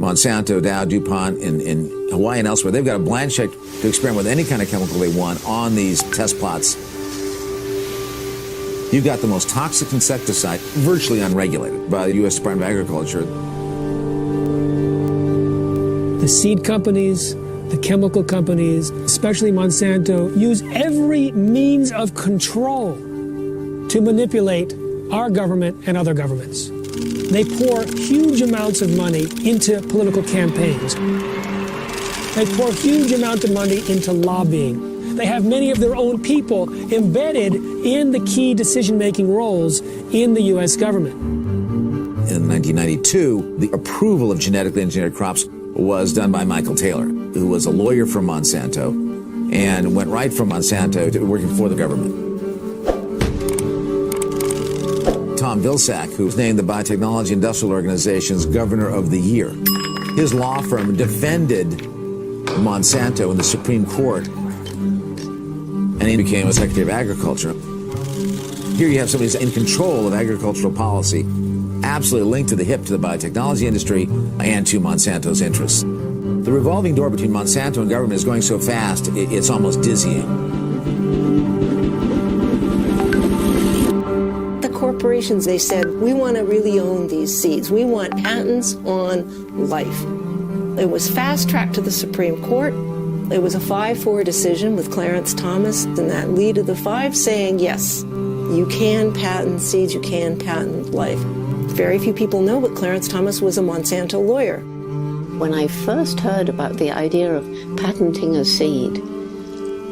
Monsanto, Dow, DuPont in Hawaii and elsewhere, they've got a blank check to experiment with any kind of chemical they want on these test plots. You've got the most toxic insecticide, virtually unregulated by the U.S. Department of Agriculture. The seed companies, the chemical companies, especially Monsanto, use every means of control to manipulate our government and other governments. They pour huge amounts of money into political campaigns. They pour huge amounts of money into lobbying. They have many of their own people embedded in the key decision-making roles in the U.S. government. In 1992, the approval of genetically engineered crops was done by Michael Taylor, who was a lawyer from Monsanto and went right from Monsanto to working for the government. Tom Vilsack, who was named the Biotechnology Industrial Organization's Governor of the Year. His law firm defended Monsanto in the Supreme Court, and he became a Secretary of Agriculture. Here you have somebody who's in control of agricultural policy, absolutely linked to the hip to the biotechnology industry and to Monsanto's interests. The revolving door between Monsanto and government is going so fast, it's almost dizzying. Corporations, they said, we want to really own these seeds. We want patents on life. It was fast-tracked to the Supreme Court. It was a 5-4 decision with Clarence Thomas and that lead of the 5 saying, yes, you can patent seeds, you can patent life. Very few people know, but Clarence Thomas was a Monsanto lawyer. When I first heard about the idea of patenting a seed,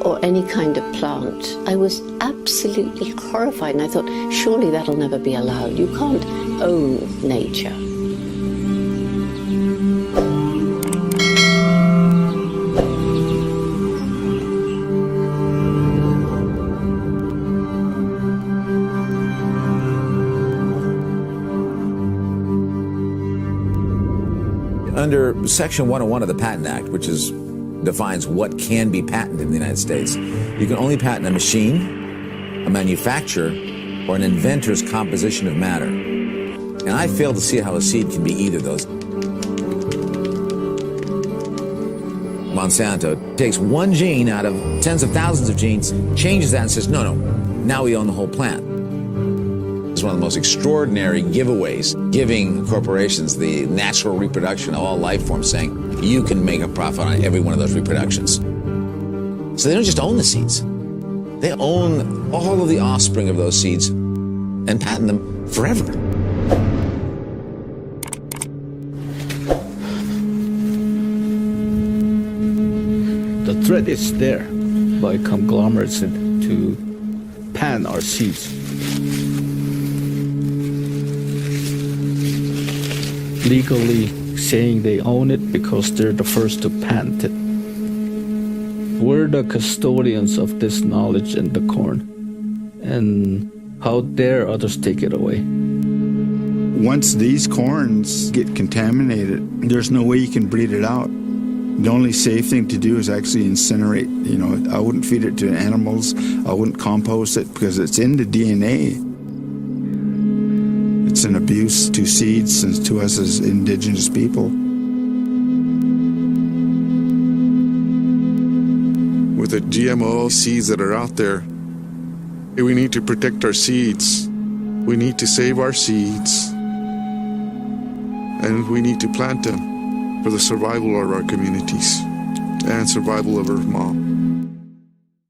or any kind of plant, I was absolutely horrified, and I thought, surely that'll never be allowed. You can't own nature. Under Section 101 of the Patent Act, which defines what can be patented in the United States, you can only patent a machine, a manufacturer, or an inventor's composition of matter. And I fail to see how a seed can be either of those. Monsanto takes one gene out of tens of thousands of genes, changes that and says, no, now we own the whole plant. It's one of the most extraordinary giveaways, giving corporations the natural reproduction of all life forms, saying you can make a profit on every one of those reproductions. So they don't just own the seeds. They own all of the offspring of those seeds and patent them forever. The threat is there by conglomerates to patent our seeds. Legally saying they own it because they're the first to patent it. We're the custodians of this knowledge in the corn, and how dare others take it away? Once these corns get contaminated, there's no way you can breed it out. The only safe thing to do is actually incinerate. You know, I wouldn't feed it to animals. I wouldn't compost it because it's in the DNA. It's an abuse to seeds and to us as indigenous people. With the GMO seeds that are out there, we need to protect our seeds. We need to save our seeds. And we need to plant them for the survival of our communities and survival of Earth Mom.